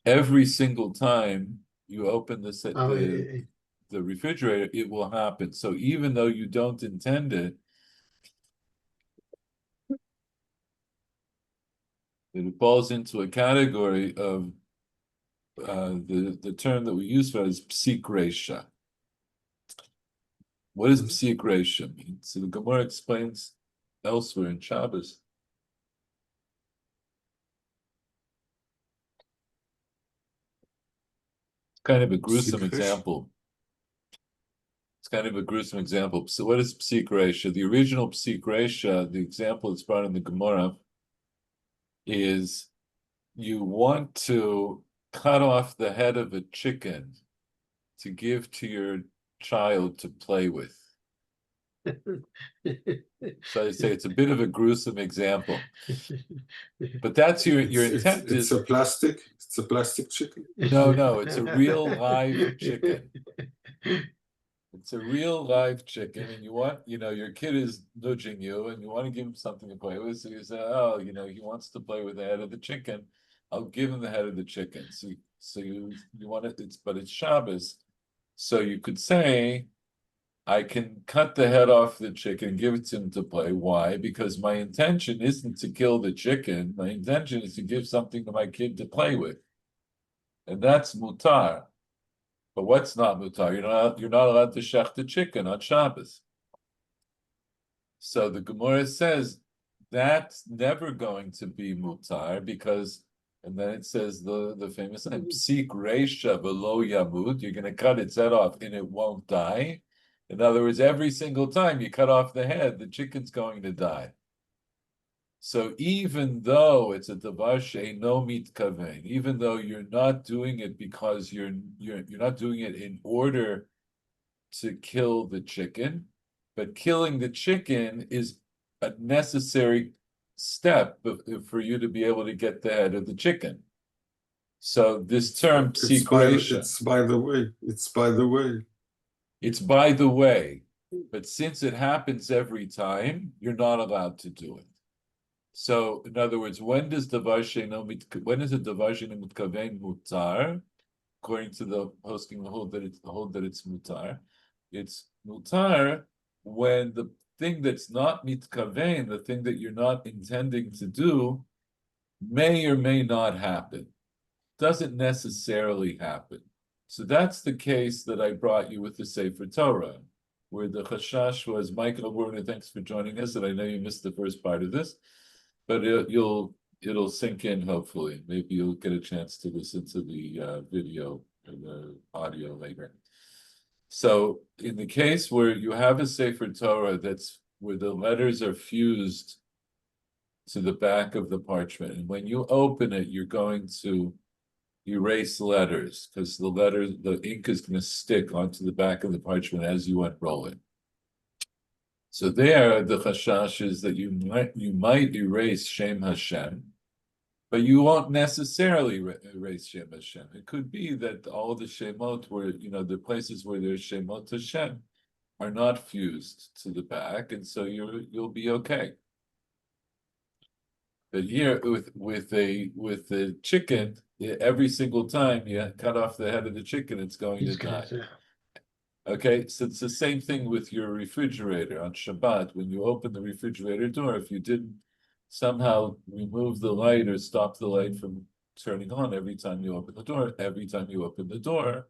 every single time you open the refrigerator, it will happen. So even though you don't intend it, it falls into a category of the term that we use for it is psik reisha. What does psik reisha mean? So the Gemara explains elsewhere in Shabbos. It's kind of a gruesome example. So what is psik reisha? The original psik reisha, the example that's brought in the Gemara, is you want to cut off the head of a chicken to give to your child to play with. So I say it's a bit of a gruesome example, but that's your intent It's is a plastic. It's a plastic chicken. no, it's a real live chicken. It's a real live chicken, and you want, your kid is nudging you, and you want to give him something to play with. So you say, oh, he wants to play with the head of the chicken. I'll give him the head of the chicken. So you want it, but it's Shabbos. So you could say, I can cut the head off the chicken and give it to him to play. Why? Because my intention isn't to kill the chicken. My intention is to give something to my kid to play with. And that's mutar. But what's not mutar? You're not allowed to shech the chicken on Shabbos. So the Gemara says that's never going to be mutar because, and then it says the famous line, psik reisha velo yamut. You're going to cut its head off and it won't die. In other words, every single time you cut off the head, the chicken's going to die. So even though it's a davar she'eino mitkaven, even though you're not doing it because you're not doing it in order to kill the chicken, but killing the chicken is a necessary step for you to be able to get the head of the chicken. So this term psikresha, It's by the way. It's by the way. it's by the way, but since it happens every time, you're not allowed to do it. So, in other words, when is a davar she'eino mitkaven mutar? According to the posting, hold that it's mutar. It's mutar when the thing that's not mitkaven, the thing that you're not intending to do, may or may not happen. Doesn't necessarily happen. So that's the case that I brought you with the Sefer Torah, where the chashash was, Michael Werner, thanks for joining us, and I know you missed the first part of this, but it'll sink in, hopefully. Maybe you'll get a chance to listen to the video or the audio later. So in the case where you have a Sefer Torah that's where the letters are fused to the back of the parchment, and when you open it, you're going to erase letters because the ink is going to stick onto the back of the parchment as you unroll it. So there, the chashash is that you might erase Shem Hashem, but you won't necessarily erase Shem Hashem. It could be that all the Shemot where, the places where there's Shemot Hashem are not fused to the back, and so you'll be okay. But here with the chicken, every single time you cut off the head of the chicken, it's going to die. Okay, so it's the same thing with your refrigerator on Shabbat. When you open the refrigerator door, if you didn't somehow remove the light or stop the light from turning on every time you open the door,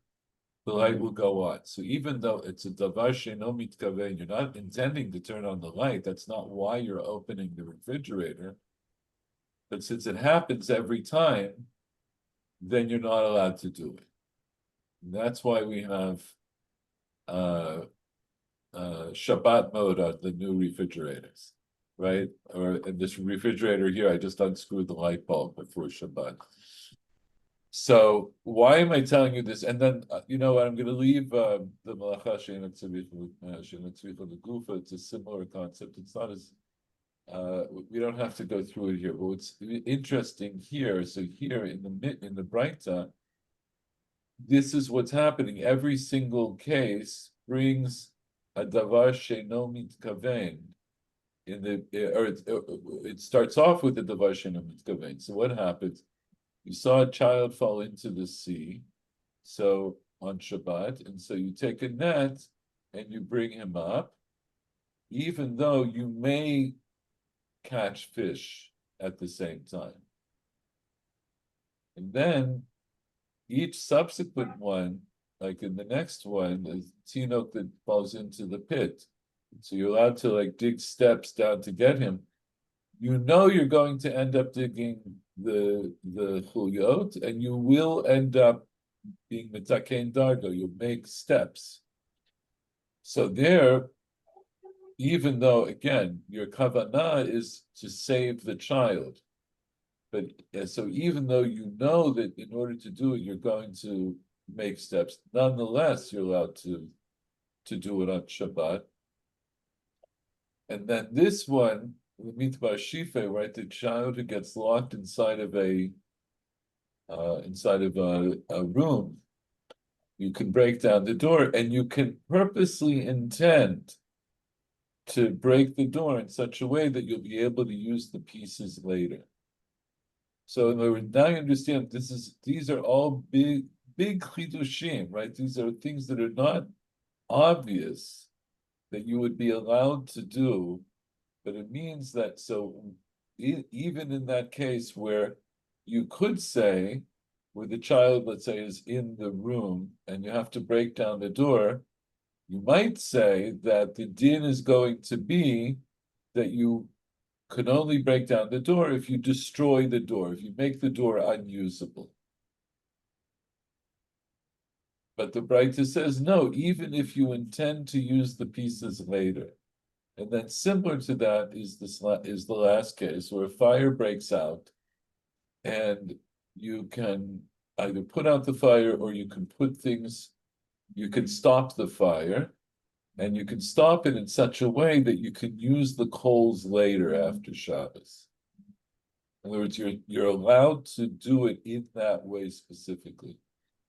the light will go on. So even though it's a davar she'eino mitkaven, you're not intending to turn on the light, that's not why you're opening the refrigerator. But since it happens every time, then you're not allowed to do it. And that's why we have Shabbat mode on the new refrigerators, right? Or in this refrigerator here, I just unscrewed the light bulb before Shabbat. So why am I telling you this? And then, I'm going to leave the Malacha She'eino Tzricha L'Gufa. It's a similar concept. It's not as, we don't have to go through it here, but what's interesting here, so here in the Braita, this is what's happening. Every single case brings a davar she'eino mitkaven. It starts off with the davar she'eino mitkaven. So what happens? You saw a child fall into the sea, so on Shabbat, and so you take a net and you bring him up, even though you may catch fish at the same time. And then each subsequent one, like in the next one, is Tinok that falls into the pit. So you're allowed to dig steps down to get him. You're going to end up digging the chulyot, and you will end up being metaken dargo. You'll make steps. So there, even though again your kavanah is to save the child, but so even though you know that in order to do it, you're going to make steps, nonetheless, you're allowed to do it on Shabbat. And then this one, the mitbar shife, right? The child who gets locked inside of a room, you can break down the door, and you can purposely intend to break the door in such a way that you'll be able to use the pieces later. So in other words, now you understand these are all big chidushim, right? These are things that are not obvious that you would be allowed to do, but it means that even in that case where you could say, where the child, let's say, is in the room and you have to break down the door, you might say that the din is going to be that you can only break down the door if you destroy the door, if you make the door unusable. But the Braita says, no, even if you intend to use the pieces later. And then similar to that is the last case where a fire breaks out and you can either put out the fire or you can you can stop the fire, and you can stop it in such a way that you can use the coals later after Shabbos. In other words, you're allowed to do it in that way specifically.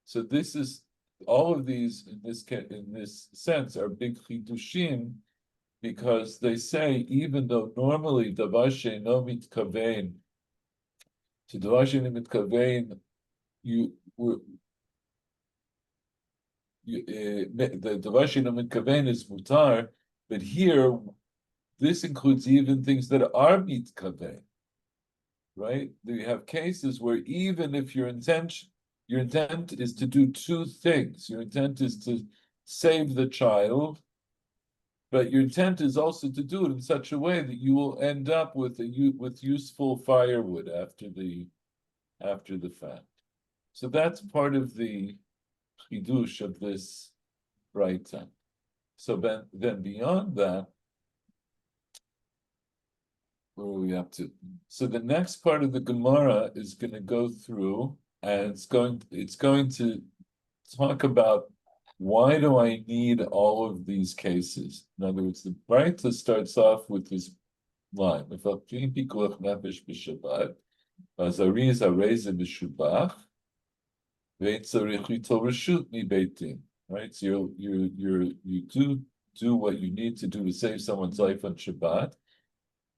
So this is all of these in this sense are big chidushim, because they say even though normally davar she'eino mitkavein, to davar she'eino mitkavein, the davar she'eino mitkavein is mutar, but here this includes even things that are mitkavein, right? You have cases where even if your intent is to do two things, your intent is to save the child, but your intent is also to do it in such a way that you will end up with useful firewood after the fact. So that's part of the chidush of this Braita. So then beyond that, where are we up to? So the next part of the Gemara is going to go through, and it's going to talk about why do I need all of these cases? In other words, the Braita starts off with this line: right? So you do what you need to do to save someone's life on Shabbat.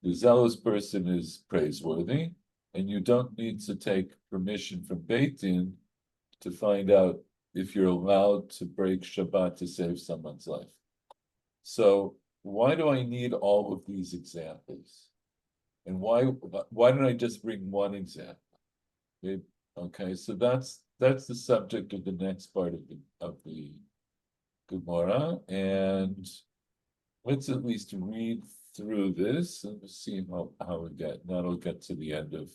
The zealous person is praiseworthy, and you don't need to take permission from Beit Din to find out if you're allowed to break Shabbat to save someone's life. So why do I need all of these examples? And why don't I just bring one example? Okay, so that's the subject of the next part of the Gemara, and let's at least read through this and see how we get. That'll get to the end of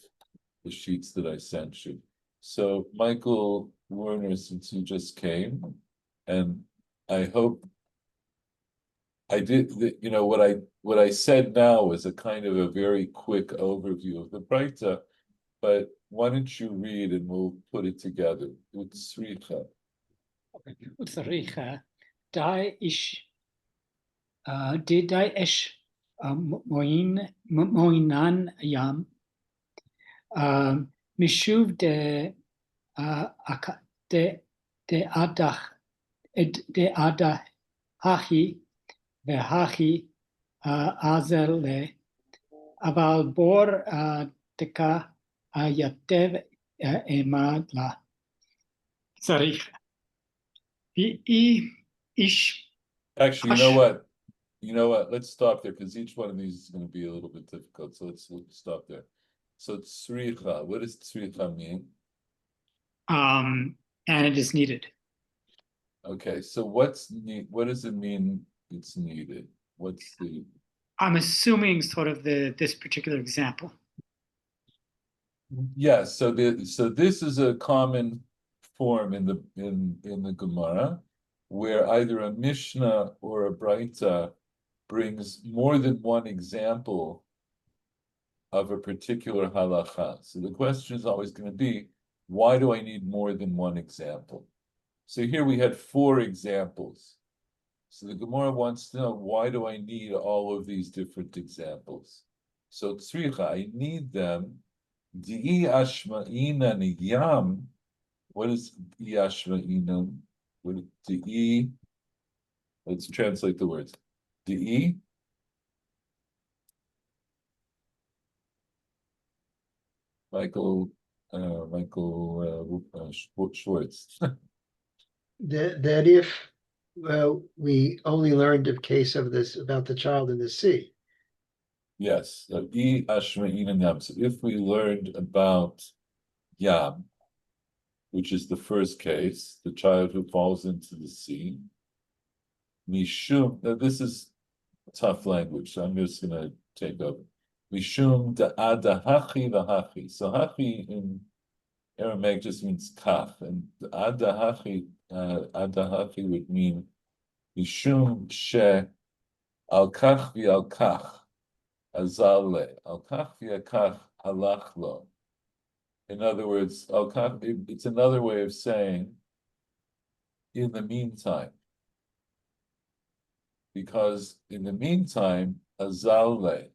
the sheets that I sent you. So Michael Werner, since you just came, and I hope I did, what I said now was a kind of a very quick overview of the Braita, but why don't you read and we'll put it together. Utsricha. Utsricha, dai ish, dai ish, moinan yam, mishuv de adach hachi vehachi azel le, aval bor teka yatev emad la. Tzarich. Actually, you know what? Let's stop there because each one of these is going to be a little bit difficult. So let's stop there. So tzricha, what does tzricha mean? And it is needed. Okay, so what does it mean it's needed? I'm assuming sort of this particular example. Yes, so this is a common form in the Gemara, where either a Mishnah or a Braita brings more than one example of a particular halacha. So the question is always going to be, why do I need more than one example? So here we had 4 examples. So the Gemara wants to know, why do I need all of these different examples? So tzricha, I need them. Di'i ashma'ina niyam. What is di'i ashma'ina? What is di'i? Let's translate the words. Di'i. Michael Schwartz. That if we only learned a case of this about the child in the sea. Yes, I ashma'ina yam. So if we learned about Yam, which is the first case, the child who falls into the sea, Mishum, now this is tough language, so I'm just gonna take up. Mishum da'ada hachi v'hachi. So hachi in Aramaic just means kach, and adahachi would mean mishum she al kach v'al kach azal le al kach v'al kach halach lo. In other words, al kach, it's another way of saying in the meantime, because in the meantime azal le,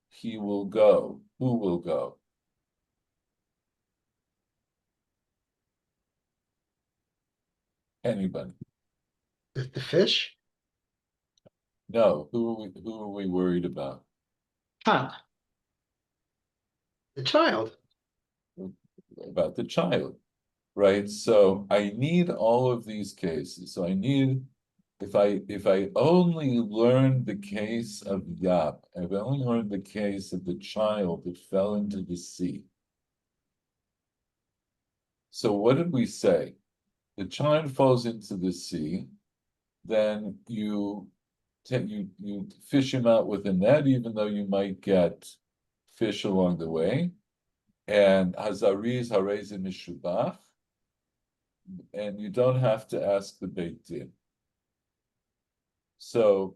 he will go. Who will go? Anybody? The fish? No. Who are we worried about? Child. The child. About the child, right? So I need all of these cases. So I need, if I only learned the case of Yab, if I only learned the case of the child that fell into the sea. So what did we say? The child falls into the sea, then you fish him out with a net, even though you might get fish along the way. And hazariz harezim mishubach, and you don't have to ask the Beit Din. So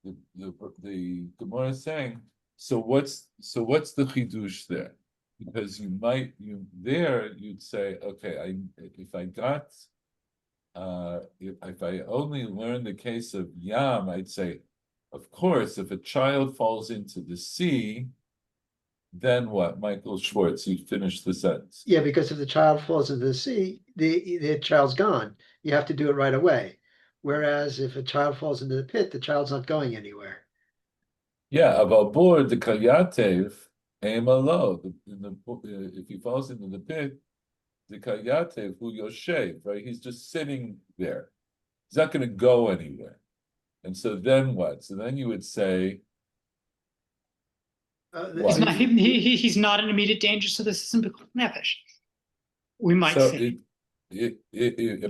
the Gemara is saying, so what's the chidush there? Because you'd say, okay, if I only learned the case of Yam, I'd say, of course, if a child falls into the sea, then what? Michael Schwartz, you finished the sentence. Yeah, because if the child falls into the sea, the child's gone. You have to do it right away. Whereas if a child falls into the pit, the child's not going anywhere. Yeah, aval bor the kayatev emalo. If he falls into the pit, the kayatev hu yoshev, right? He's just sitting there. He's not going to go anywhere. And so then what? So then you would say, He's not, he's not in immediate danger, so this isn't pikuach nefesh. We might so say. it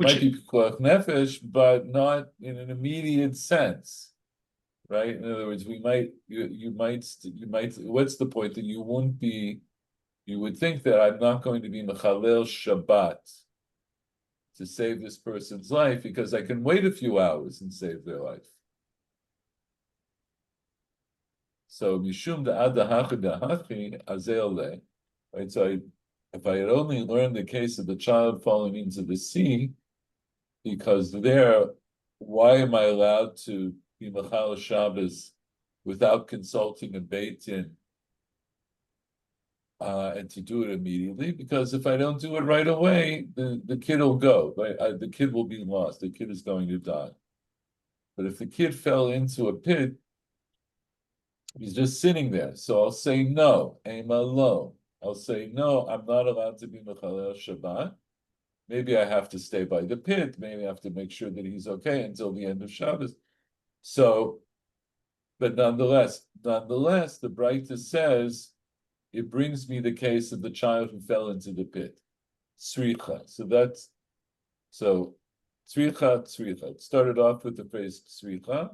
might be pikuach nefesh, but not in an immediate sense, right? In other words, you might. What's the point that you won't be? You would think that I'm not going to be mechalel Shabbat to save this person's life because I can wait a few hours and save their life. So mishum da'adahachi azel, right? So if I had only learned the case of the child falling into the sea, because there, why am I allowed to be mechal Shabbos without consulting a Beit Din and to do it immediately? Because if I don't do it right away, the kid will go. Right? The kid will be lost. The kid is going to die. But if the kid fell into a pit, he's just sitting there. So I'll say no, Ema. I'll say no, I'm not allowed to be Mechalel Shabbat. Maybe I have to stay by the pit. Maybe I have to make sure that he's okay until the end of Shabbos. So, but nonetheless, the Breita says, it brings me the case of the child who fell into the pit. Tzricha. So tzricha. It started off with the phrase tzricha.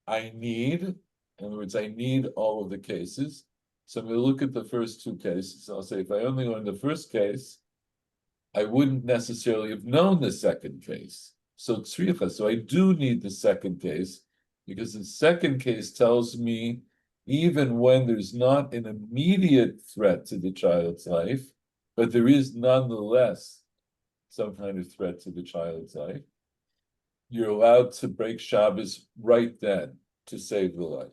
In other words, I need all of the cases. So I'm going to look at the first two cases. I'll say, if I only learned the first case, I wouldn't necessarily have known the second case. So tzricha. So I do need the second case, because the second case tells me, even when there's not an immediate threat to the child's life, but there is nonetheless some kind of threat to the child's life, you're allowed to break Shabbos right then to save the life.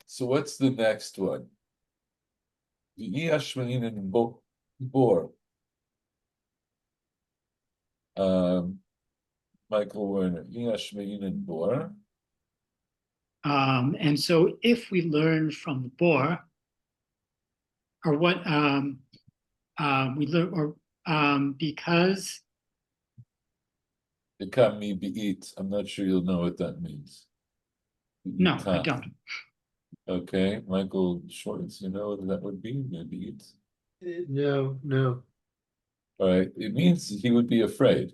So what's the next one? Bor. Michael Werner, Bor. And so if we learn from the boar, or what we learn, or because The kami be'it. I'm not sure you'll know what that means. no, I don't. Okay, Michael Schwartz, you know what that would be? Be'it. No, no. All right, it means he would be afraid.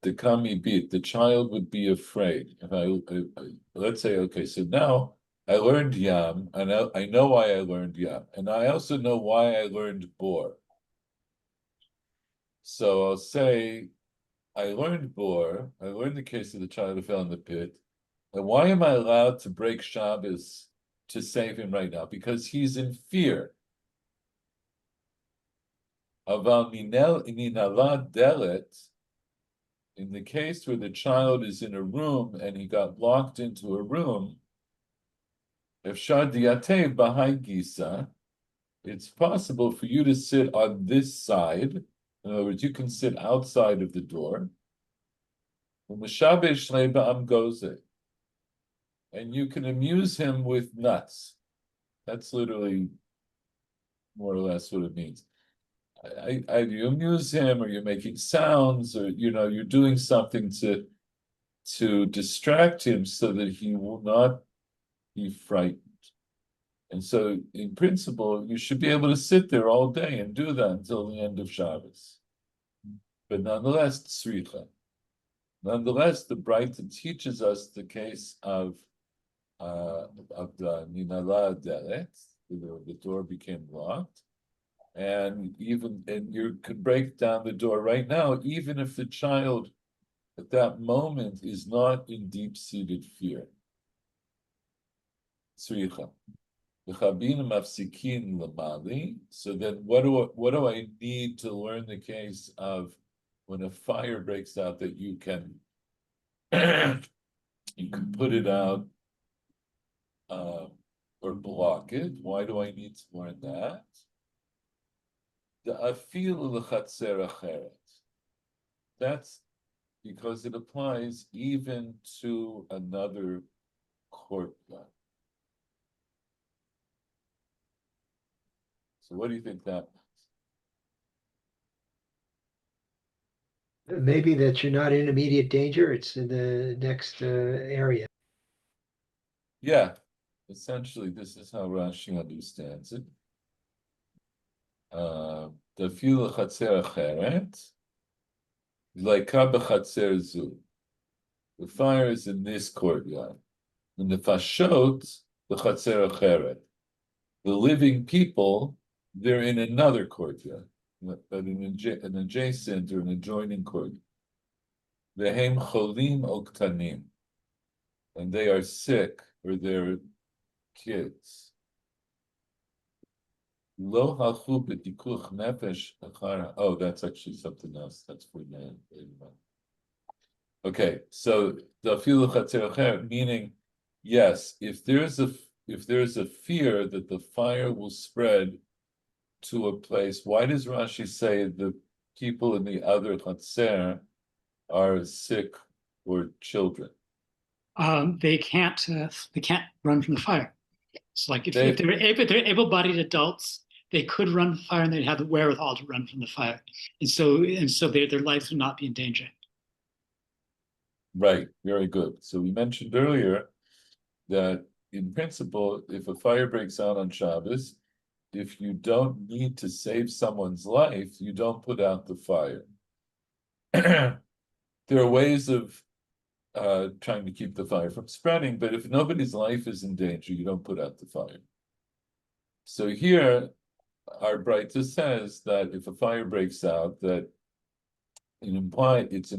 The kami beat, the child would be afraid. If let's say, okay, so now I learned yam, and I know why I learned yam, and I also know why I learned bor. So I'll say, I learned bor, I learned the case of the child who fell in the pit, and why am I allowed to break Shabbos to save him right now? Because he's in fear. Aval minala delet, in the case where the child is in a room and he got locked into a room, if Shadiyate behind Gisa, it's possible for you to sit on this side. In other words, you can sit outside of the door. And you can amuse him with nuts. That's literally more or less what it means. You amuse him, or you're making sounds, or you're doing something to distract him so that he will not be frightened. And so, in principle, you should be able to sit there all day and do that until the end of Shabbos. But nonetheless, tzricha. Nonetheless, the Brighton teaches us the case of the Ninala Deret, the door became locked. And you could break down the door right now, even if the child at that moment is not in deep-seated fear. Tzricha. So then what do I need to learn the case of when a fire breaks out that you can put it out or block it? Why do I need to learn that? That's because it applies even to another courtyard. So what do you think that means? Maybe that you're not in immediate danger. It's in the next area. Yeah, essentially, this is how Rashi understands it. The fil chatzer acheret, leika bechatzer zu. The fire is in this courtyard. And the fashot, the chatzer acheret. The living people, they're in another courtyard, but an adjacent or an adjoining courtyard. Vehem cholim oktanim, and they are sick or they're kids. Lo halchu b'tikuch nefesh achar. Oh, that's actually something else. That's for man. Okay, so the afilu chatzer acher, meaning, yes, if there's a fear that the fire will spread to a place, why does Rashi say the people in the other chatzer are sick or children? They can't run from the fire. It's like if they're able-bodied adults, they could run from the fire and they'd have the wherewithal to run from the fire, and so their lives would not be in danger. Right, very good. So we mentioned earlier that in principle, if a fire breaks out on Shabbos, if you don't need to save someone's life, you don't put out the fire. There are ways of trying to keep the fire from spreading, but if nobody's life is in danger, you don't put out the fire. So here, our Breita says that if a fire breaks out, that it's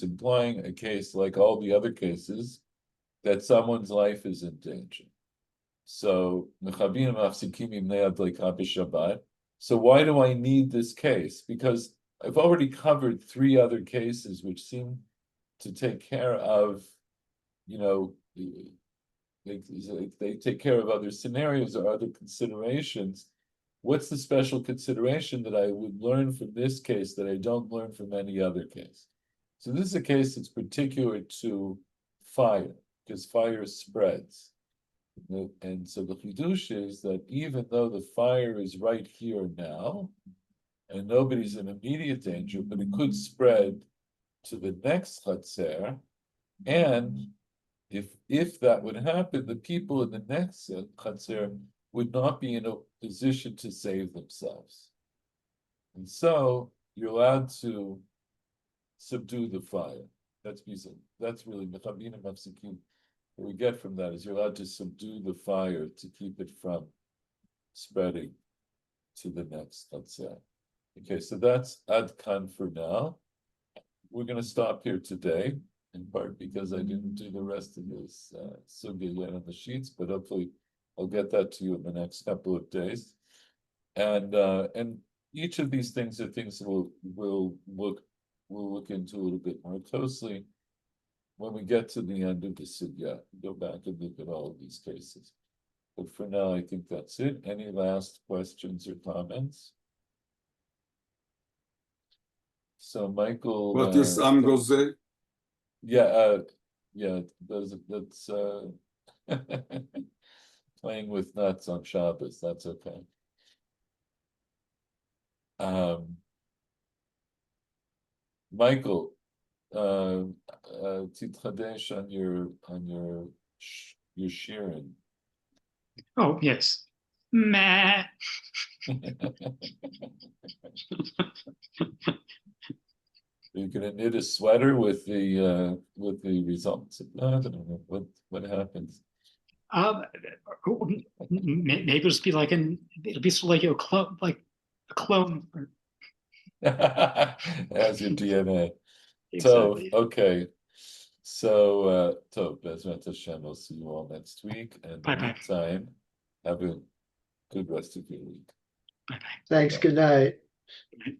implying a case like all the other cases that someone's life is in danger. So so why do I need this case? Because I've already covered 3 other cases which seem to take care of, you know, they take care of other scenarios or other considerations. What's the special consideration that I would learn from this case that I don't learn from any other case? So this is a case that's particular to fire, because fire spreads. And so the chidush is that even though the fire is right here now, and nobody's in immediate danger, but it could spread to the next chatzer, and if that would happen, the people in the next chatzer would not be in a position to save themselves. And so you're allowed to subdue the fire. That's really mechabina mafsikin. What we get from that is you're allowed to subdue the fire to keep it from spreading to the next chatzer. Okay, so that's ad kan for now. We're going to stop here today, in part because I didn't do the rest of this sugya yet on the sheets, but hopefully I'll get that to you in the next couple of days. And each of these things are things we'll look into a little bit more closely when we get to the end of the sugya. Go back and look at all of these cases. But for now, I think that's it. Any last questions or comments? So Michael, What is Amgoze? yeah, that's playing with nuts on Shabbos. That's okay. Michael, titchadesh on your shirin. Oh, yes. Meh. You're gonna knit a sweater with the results of that. I don't know what happens. Maybe it'll just be like it'll be sort of like a clone. As your DNA. Exactly. So, okay. So, Bezrat Hashem, I'll see you all next week. And in the Bye-bye. meantime, have a good rest of your week. Bye-bye. Thanks, good night. Good night.